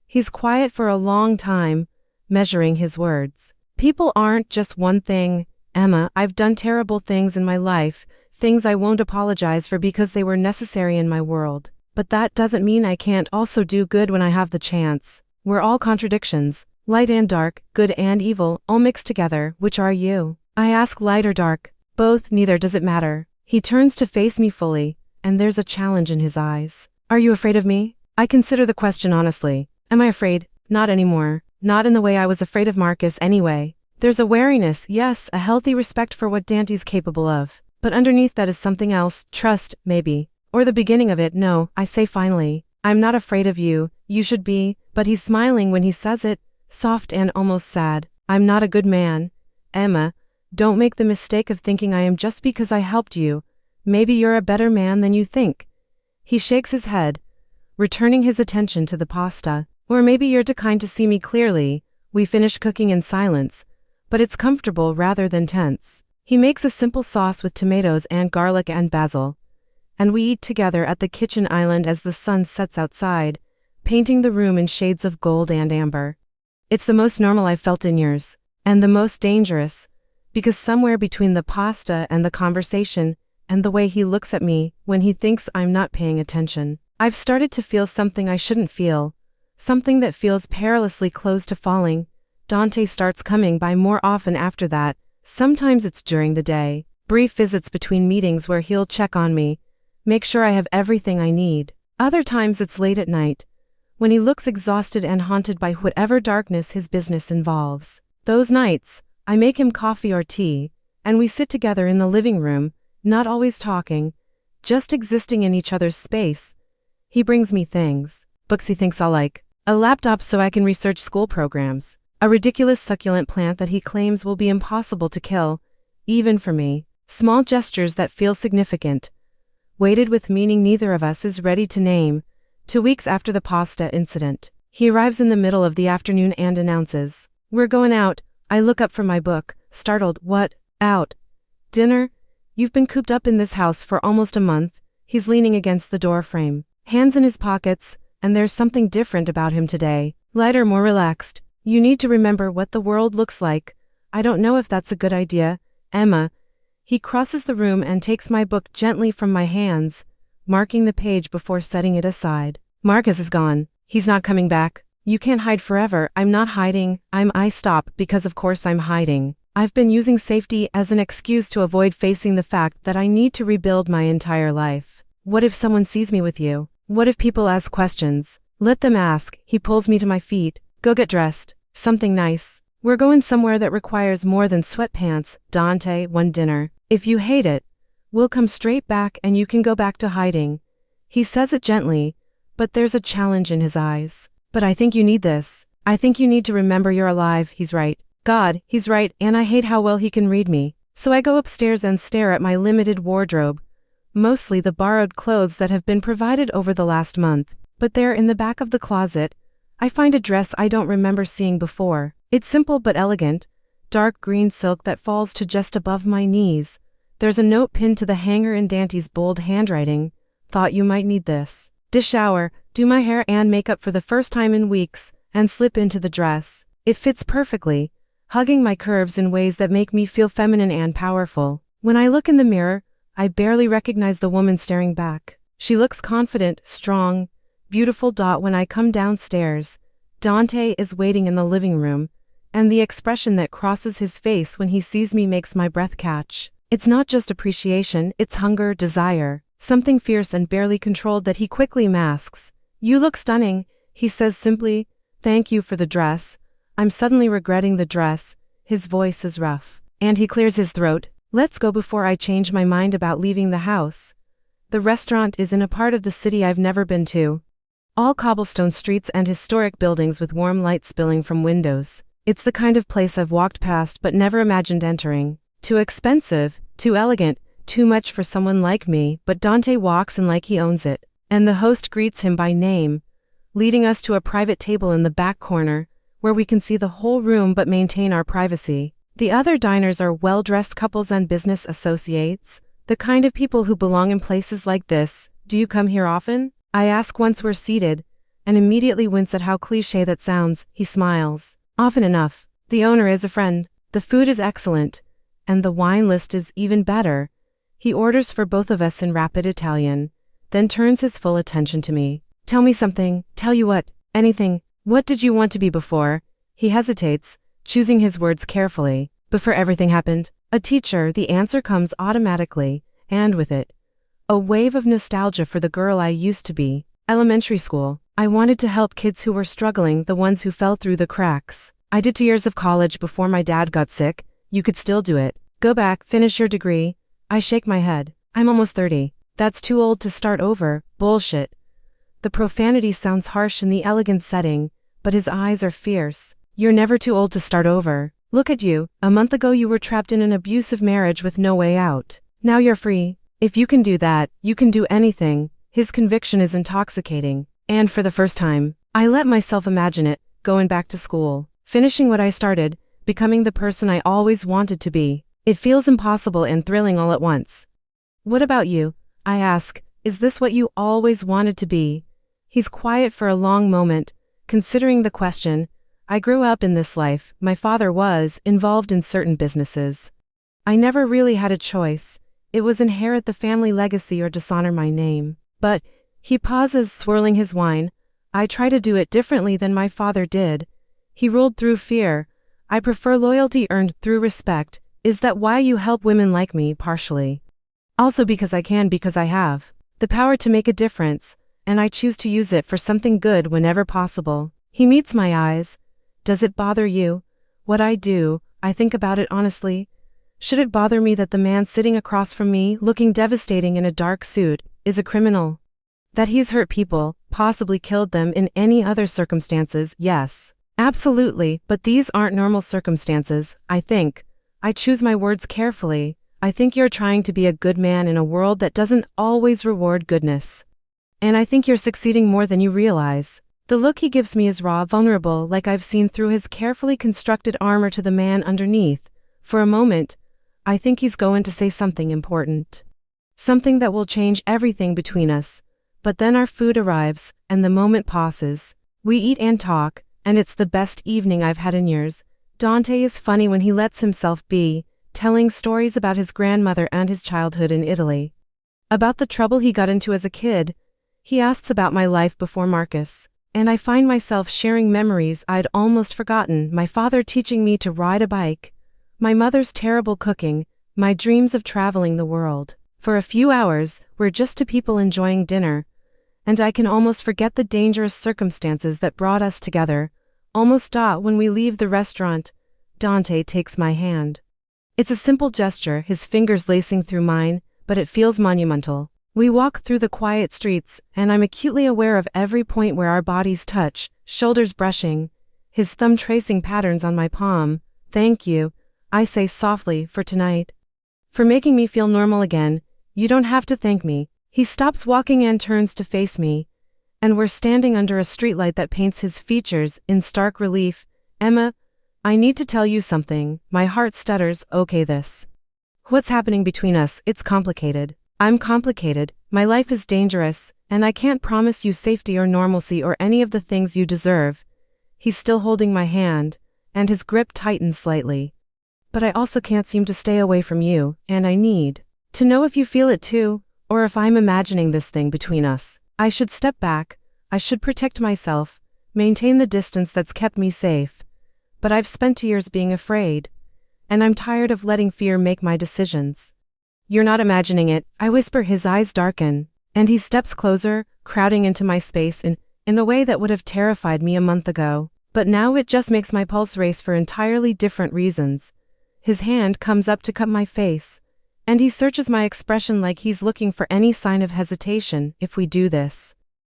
He's quiet for a long time, measuring his words. People aren't just one thing. Emma, I've done terrible things in my life, things I won't apologize for because they were necessary in my world. But that doesn't mean I can't also do good when I have the chance. We're all contradictions, light and dark, good and evil, all mixed together. Which are you? I ask. Light or dark? Both, neither does it matter. He turns to face me fully, and there's a challenge in his eyes. Are you afraid of me? I consider the question honestly. Am I afraid? Not anymore. Not in the way I was afraid of Marcus anyway. There's a wariness, yes, a healthy respect for what Dante's capable of. But underneath that is something else, trust, maybe. Or the beginning of it. No, I say finally. I'm not afraid of you, you should be. But he's smiling when he says it, soft and almost sad. I'm not a good man. Emma, don't make the mistake of thinking I am just because I helped you. Maybe you're a better man than you think. He shakes his head, returning his attention to the pasta. Or maybe you're too kind to see me clearly. We finish cooking in silence, but it's comfortable rather than tense. He makes a simple sauce with tomatoes and garlic and basil, and we eat together at the kitchen island as the sun sets outside, painting the room in shades of gold and amber. It's the most normal I've felt in years, and the most dangerous, because somewhere between the pasta and the conversation, and the way he looks at me when he thinks I'm not paying attention, I've started to feel something I shouldn't feel, something that feels perilously close to falling. Dante starts coming by more often after that. Sometimes it's during the day, brief visits between meetings where he'll check on me, make sure I have everything I need. Other times it's late at night, when he looks exhausted and haunted by whatever darkness his business involves. Those nights, I make him coffee or tea, and we sit together in the living room, not always talking, just existing in each other's space. He brings me things, books he thinks I'll like, a laptop so I can research school programs, a ridiculous succulent plant that he claims will be impossible to kill, even for me, small gestures that feel significant, weighted with meaning neither of us is ready to name. 2 weeks after the pasta incident, he arrives in the middle of the afternoon and announces, "We're going out." I look up from my book, startled. "What? Out? Dinner? You've been cooped up in this house for almost a month." He's leaning against the door frame, hands in his pockets, and there's something different about him today, lighter, more relaxed. "You need to remember what the world looks like." I don't know if that's a good idea, Emma. He crosses the room and takes my book gently from my hands, marking the page before setting it aside. "Marcus is gone. He's not coming back. You can't hide forever." "I'm not hiding. I stop because of course I'm hiding. I've been using safety as an excuse to avoid facing the fact that I need to rebuild my entire life. What if someone sees me with you? What if people ask questions? Let them ask." He pulls me to my feet. "Go get dressed. Something nice. We're going somewhere that requires more than sweatpants, Dante. One dinner. If you hate it, we'll come straight back and you can go back to hiding." He says it gently, but there's a challenge in his eyes. "But I think you need this. I think you need to remember you're alive." He's right. God, he's right, and I hate how well he can read me. So I go upstairs and stare at my limited wardrobe, mostly the borrowed clothes that have been provided over the last month. But there in the back of the closet, I find a dress I don't remember seeing before. It's simple but elegant, dark green silk that falls to just above my knees. There's a note pinned to the hanger in Dante's bold handwriting. "Thought you might need this. To shower, do my hair and makeup for the first time in weeks, and slip into the dress. It fits perfectly, hugging my curves in ways that make me feel feminine and powerful. When I look in the mirror, I barely recognize the woman staring back. She looks confident, strong, beautiful. When I come downstairs, Dante is waiting in the living room, and the expression that crosses his face when he sees me makes my breath catch. It's not just appreciation, it's hunger, desire, something fierce and barely controlled that he quickly masks. "You look stunning," he says simply. "Thank you for the dress." I'm suddenly regretting the dress. His voice is rough, and he clears his throat. "Let's go before I change my mind about leaving the house." The restaurant is in a part of the city I've never been to. All cobblestone streets and historic buildings with warm light spilling from windows. It's the kind of place I've walked past but never imagined entering. Too expensive, too elegant, too much for someone like me. But Dante walks in like he owns it, and the host greets him by name, leading us to a private table in the back corner, where we can see the whole room but maintain our privacy. The other diners are well-dressed couples and business associates, the kind of people who belong in places like this. "Do you come here often?" I ask once we're seated, and immediately wince at how cliché that sounds. He smiles. "Often enough. The owner is a friend. The food is excellent, and the wine list is even better." He orders for both of us in rapid Italian, then turns his full attention to me. "Tell me something." "Tell you what?" "Anything. What did you want to be before?" He hesitates, choosing his words carefully. "Before everything happened?" "A teacher." The answer comes automatically, and with it, a wave of nostalgia for the girl I used to be. Elementary school. I wanted to help kids who were struggling, the ones who fell through the cracks. I did 2 years of college before my dad got sick. You could still do it. Go back, finish your degree. I shake my head. I'm almost 30. That's too old to start over. Bullshit. The profanity sounds harsh in the elegant setting, but his eyes are fierce. You're never too old to start over. Look at you. A month ago you were trapped in an abusive marriage with no way out. Now you're free. If you can do that, you can do anything. His conviction is intoxicating. And for the first time, I let myself imagine it, going back to school, finishing what I started, becoming the person I always wanted to be. It feels impossible and thrilling all at once. "What about you?" I ask. "Is this what you always wanted to be?" He's quiet for a long moment, considering the question. "I grew up in this life. My father was involved in certain businesses. I never really had a choice. It was inherit the family legacy or dishonor my name." But, he pauses, swirling his wine. "I try to do it differently than my father did. He ruled through fear. I prefer loyalty earned through respect." "Is that why you help women like me?" "Partially. Also because I can, because I have the power to make a difference, and I choose to use it for something good whenever possible." He meets my eyes. "Does it bother you? What I do?" I think about it honestly. Should it bother me that the man sitting across from me, looking devastating in a dark suit, is a criminal? That he's hurt people, possibly killed them in any other circumstances, yes. Absolutely, but these aren't normal circumstances, I think. I choose my words carefully. I think you're trying to be a good man in a world that doesn't always reward goodness. And I think you're succeeding more than you realize. The look he gives me is raw, vulnerable, like I've seen through his carefully constructed armor to the man underneath. For a moment, I think he's going to say something important. Something that will change everything between us. But then our food arrives, and the moment passes. We eat and talk, and it's the best evening I've had in years. Dante is funny when he lets himself be, telling stories about his grandmother and his childhood in Italy. About the trouble he got into as a kid. He asks about my life before Marcus. And I find myself sharing memories I'd almost forgotten, my father teaching me to ride a bike, my mother's terrible cooking, my dreams of traveling the world. For a few hours, we're just two people enjoying dinner, and I can almost forget the dangerous circumstances that brought us together. Almost when we leave the restaurant, Dante takes my hand. It's a simple gesture, his fingers lacing through mine, but it feels monumental. We walk through the quiet streets, and I'm acutely aware of every point where our bodies touch, shoulders brushing, his thumb tracing patterns on my palm. Thank you, I say softly, for tonight. For making me feel normal again. You don't have to thank me. He stops walking and turns to face me, and we're standing under a streetlight that paints his features in stark relief. Emma, I need to tell you something. My heart stutters. Okay, this. What's happening between us? It's complicated. I'm complicated, my life is dangerous, and I can't promise you safety or normalcy or any of the things you deserve. He's still holding my hand, and his grip tightens slightly. But I also can't seem to stay away from you, and I need to know if you feel it too, or if I'm imagining this thing between us. I should step back, I should protect myself, maintain the distance that's kept me safe. But I've spent years being afraid, and I'm tired of letting fear make my decisions. You're not imagining it, I whisper. His eyes darken, and he steps closer, crowding into my space in a way that would have terrified me a month ago. But now it just makes my pulse race for entirely different reasons. His hand comes up to cup my face, and he searches my expression like he's looking for any sign of hesitation. If we do this,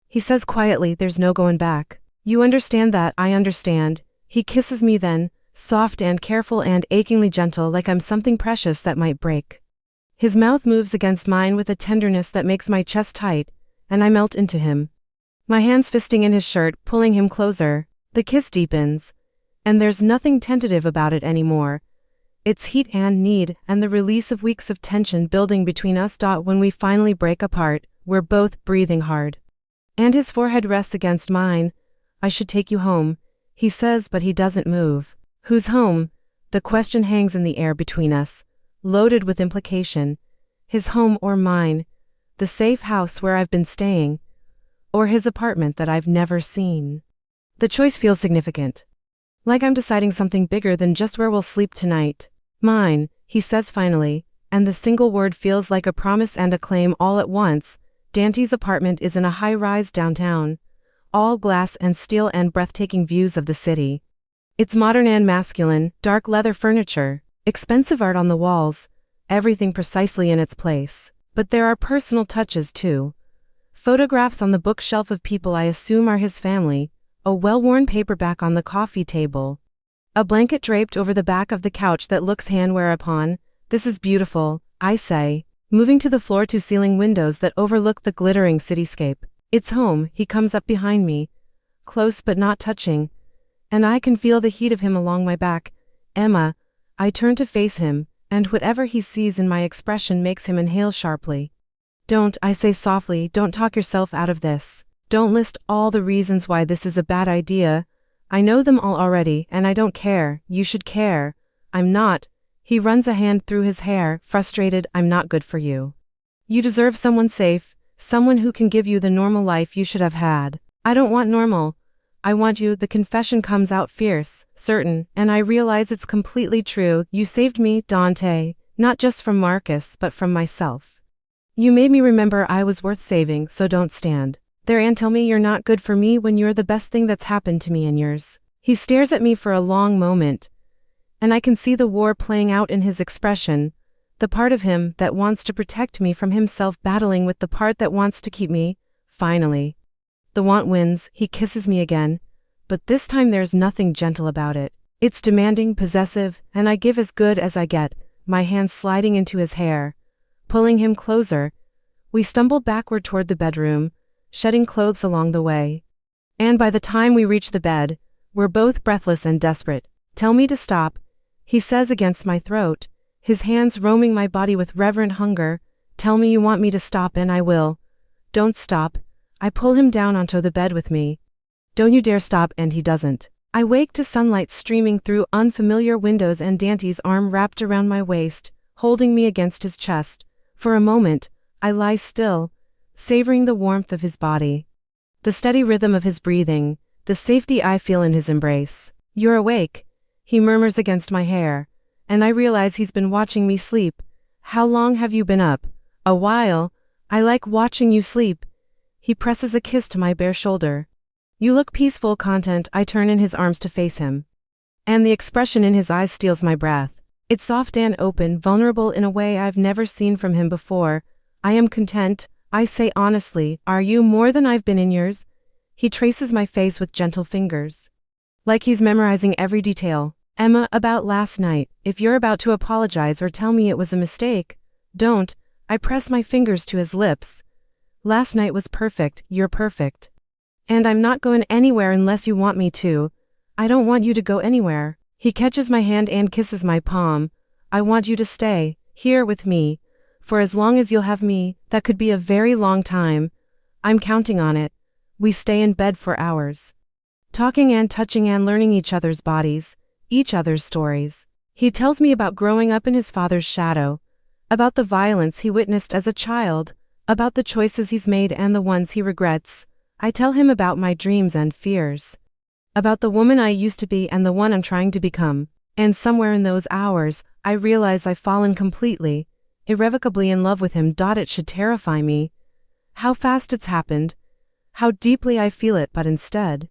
he says quietly, there's no going back. You understand that? I understand. He kisses me then, soft and careful and achingly gentle, like I'm something precious that might break. His mouth moves against mine with a tenderness that makes my chest tight, and I melt into him. My hands fisting in his shirt, pulling him closer. The kiss deepens, and there's nothing tentative about it anymore. It's heat and need, and the release of weeks of tension building between us. When we finally break apart, we're both breathing hard. And his forehead rests against mine. I should take you home, he says, but he doesn't move. Who's home? The question hangs in the air between us, loaded with implication. His home or mine, the safe house where I've been staying, or his apartment that I've never seen. The choice feels significant. Like I'm deciding something bigger than just where we'll sleep tonight. Mine, he says finally, and the single word feels like a promise and a claim all at once. Dante's apartment is in a high-rise downtown, all glass and steel and breathtaking views of the city. It's modern and masculine, dark leather furniture, expensive art on the walls, everything precisely in its place. But there are personal touches too. Photographs on the bookshelf of people I assume are his family, a well-worn paperback on the coffee table, a blanket draped over the back of the couch that looks handwear upon. This is beautiful, I say, moving to the floor-to-ceiling windows that overlook the glittering cityscape. It's home. He comes up behind me, close but not touching, and I can feel the heat of him along my back. Emma, I turn to face him, and whatever he sees in my expression makes him inhale sharply. Don't, I say softly, don't talk yourself out of this. Don't list all the reasons why this is a bad idea. I know them all already, and I don't care. You should care. I'm not. He runs a hand through his hair, frustrated. I'm not good for you. You deserve someone safe, someone who can give you the normal life you should have had. I don't want normal. I want you. The confession comes out fierce, certain, and I realize it's completely true. You saved me, Dante, not just from Marcus, but from myself. You made me remember I was worth saving, so don't stand there and tell me you're not good for me when you're the best thing that's happened to me in years. He stares at me for a long moment, and I can see the war playing out in his expression, the part of him that wants to protect me from himself battling with the part that wants to keep me. Finally, the want wins. He kisses me again, but this time there's nothing gentle about it. It's demanding, possessive, and I give as good as I get, my hands sliding into his hair, pulling him closer. We stumble backward toward the bedroom, shedding clothes along the way. And by the time we reach the bed, we're both breathless and desperate. Tell me to stop, he says against my throat, his hands roaming my body with reverent hunger. Tell me you want me to stop and I will. Don't stop. I pull him down onto the bed with me. Don't you dare stop, and he doesn't. I wake to sunlight streaming through unfamiliar windows and Dante's arm wrapped around my waist, holding me against his chest. For a moment, I lie still, savoring the warmth of his body, the steady rhythm of his breathing, the safety I feel in his embrace. You're awake, he murmurs against my hair, and I realize he's been watching me sleep. How long have you been up? A while. I like watching you sleep. He presses a kiss to my bare shoulder. You look peaceful, content. I turn in his arms to face him, and the expression in his eyes steals my breath. It's soft and open, vulnerable in a way I've never seen from him before. I am content, I say honestly. Are you? More than I've been in years. He traces my face with gentle fingers, like he's memorizing every detail. Emma, about last night, if you're about to apologize or tell me it was a mistake, don't. I press my fingers to his lips. Last night was perfect, you're perfect. And I'm not going anywhere unless you want me to. I don't want you to go anywhere. He catches my hand and kisses my palm. I want you to stay here with me, for as long as you'll have me. That could be a very long time. I'm counting on it. We stay in bed for hours, talking and touching and learning each other's bodies, each other's stories. He tells me about growing up in his father's shadow, about the violence he witnessed as a child, about the choices he's made and the ones he regrets. I tell him about my dreams and fears, about the woman I used to be and the one I'm trying to become. And somewhere in those hours, I realize I've fallen completely, irrevocably in love with him. It should terrify me. How fast it's happened, how deeply I feel it, but instead,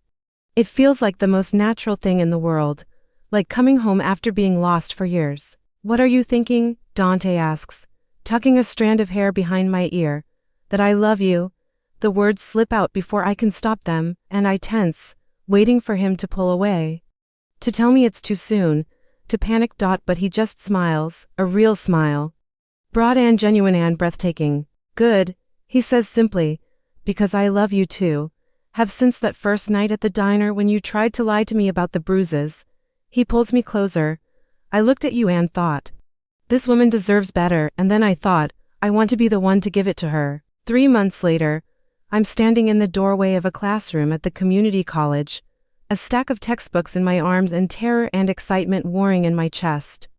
it feels like the most natural thing in the world, like coming home after being lost for years. What are you thinking? Dante asks, tucking a strand of hair behind my ear. That I love you. The words slip out before I can stop them, and I tense, waiting for him to pull away, to tell me it's too soon, to panic. But he just smiles, a real smile, broad and genuine and breathtaking. Good, he says simply, because I love you too. Have since that first night at the diner when you tried to lie to me about the bruises. He pulls me closer. I looked at you and thought, this woman deserves better, and then I thought, I want to be the one to give it to her. 3 months later, I'm standing in the doorway of a classroom at the community college, a stack of textbooks in my arms and terror and excitement warring in my chest.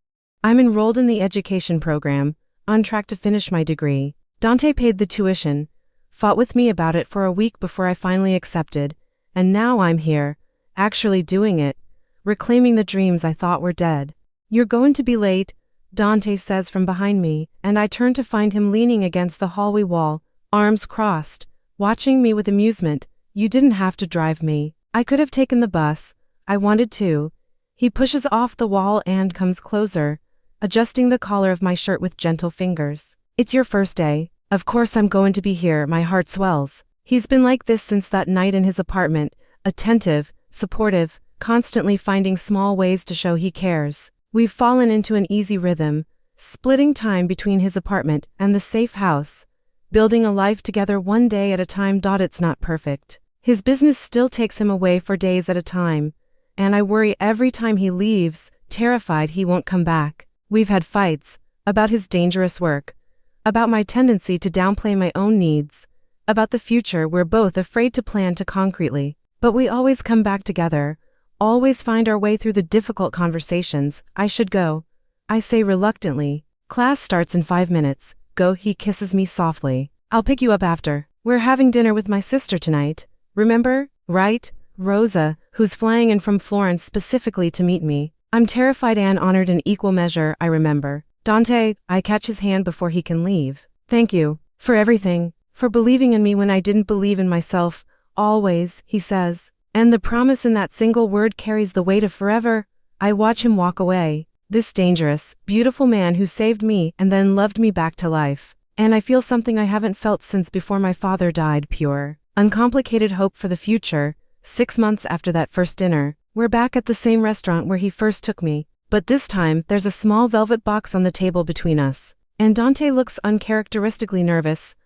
I'm enrolled in the education program, on track to finish my degree. Dante paid the tuition, fought with me about it for a week before I finally accepted, and now I'm here, actually doing it, reclaiming the dreams I thought were dead. You're going to be late, Dante says from behind me, and I turn to find him leaning against the hallway wall, arms crossed, watching me with amusement. You didn't have to drive me. I could have taken the bus. I wanted to. He pushes off the wall and comes closer, adjusting the collar of my shirt with gentle fingers. It's your first day. Of course I'm going to be here. My heart swells. He's been like this since that night in his apartment, attentive, supportive, constantly finding small ways to show he cares. We've fallen into an easy rhythm, splitting time between his apartment and the safe house, building a life together one day at a time. It's not perfect. His business still takes him away for days at a time, and I worry every time he leaves, terrified he won't come back. We've had fights about his dangerous work, about my tendency to downplay my own needs, about the future we're both afraid to plan too concretely. But we always come back together, always find our way through the difficult conversations. I should go, I say reluctantly. Class starts in 5 minutes. Go, he kisses me softly. I'll pick you up after. We're having dinner with my sister tonight. Remember, right? Rosa, who's flying in from Florence specifically to meet me. I'm terrified and honored in equal measure. I remember. Dante, I catch his hand before he can leave. Thank you for everything, for believing in me when I didn't believe in myself. Always, he says. And the promise in that single word carries the weight of forever. I watch him walk away. This dangerous, beautiful man who saved me and then loved me back to life. And I feel something I haven't felt since before my father died, pure, uncomplicated hope for the future. 6 months after that first dinner, we're back at the same restaurant where he first took me, but this time there's a small velvet box on the table between us. And Dante looks uncharacteristically nervous.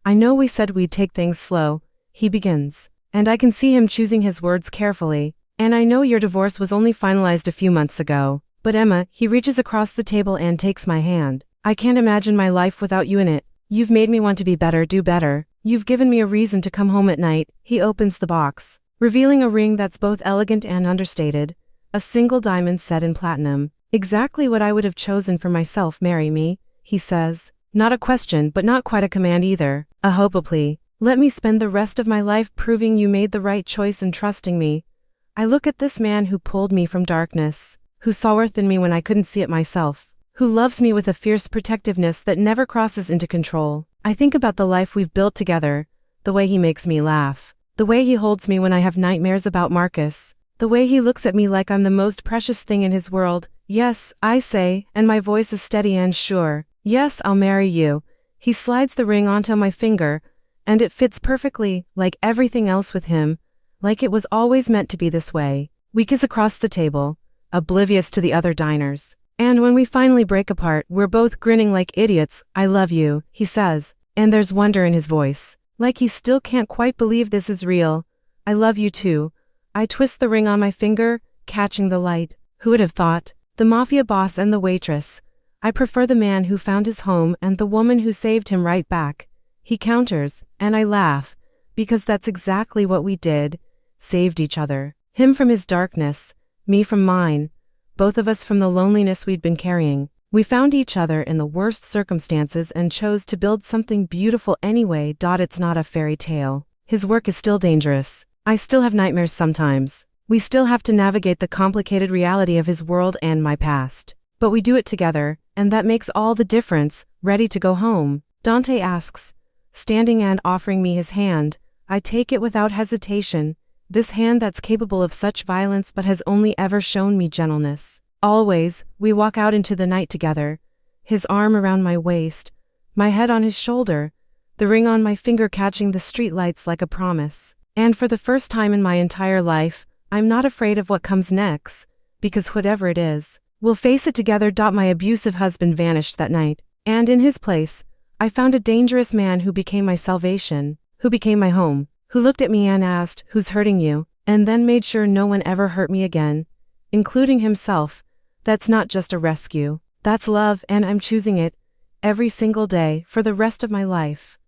I know we said we'd take things slow, he begins. And I can see him choosing his words carefully. And I know your divorce was only finalized a few months ago. But Emma, he reaches across the table and takes my hand. I can't imagine my life without you in it. You've made me want to be better, do better. You've given me a reason to come home at night. He opens the box, revealing a ring that's both elegant and understated. A single diamond set in platinum. Exactly what I would have chosen for myself. Marry me, he says. Not a question, but not quite a command either. A hope, a plea. Let me spend the rest of my life proving you made the right choice and trusting me. I look at this man who pulled me from darkness, who saw worth in me when I couldn't see it myself, who loves me with a fierce protectiveness that never crosses into control. I think about the life we've built together, the way he makes me laugh, the way he holds me when I have nightmares about Marcus, the way he looks at me like I'm the most precious thing in his world. Yes, I say, and my voice is steady and sure. Yes, I'll marry you. He slides the ring onto my finger, and it fits perfectly, like everything else with him, like it was always meant to be this way. We kiss across the table, oblivious to the other diners. And when we finally break apart, we're both grinning like idiots. I love you, he says, and there's wonder in his voice, like he still can't quite believe this is real. I love you too. I twist the ring on my finger, catching the light. Who would have thought? The Mafia boss and the waitress. I prefer the man who found his home and the woman who saved him right back. He counters, and I laugh, because that's exactly what we did. Saved each other. Him from his darkness, me from mine. Both of us from the loneliness we'd been carrying. We found each other in the worst circumstances and chose to build something beautiful anyway. It's not a fairy tale. His work is still dangerous. I still have nightmares sometimes. We still have to navigate the complicated reality of his world and my past. But we do it together, and that makes all the difference. Ready to go home? Dante asks, standing and offering me his hand. I take it without hesitation. This hand that's capable of such violence but has only ever shown me gentleness. Always, we walk out into the night together. His arm around my waist, my head on his shoulder, the ring on my finger catching the streetlights like a promise. And for the first time in my entire life, I'm not afraid of what comes next, because whatever it is, we'll face it together. My abusive husband vanished that night, and in his place, I found a dangerous man who became my salvation, who became my home, who looked at me and asked, "Who's hurting you?" and then made sure no one ever hurt me again, including himself. That's not just a rescue. That's love, and I'm choosing it every single day for the rest of my life.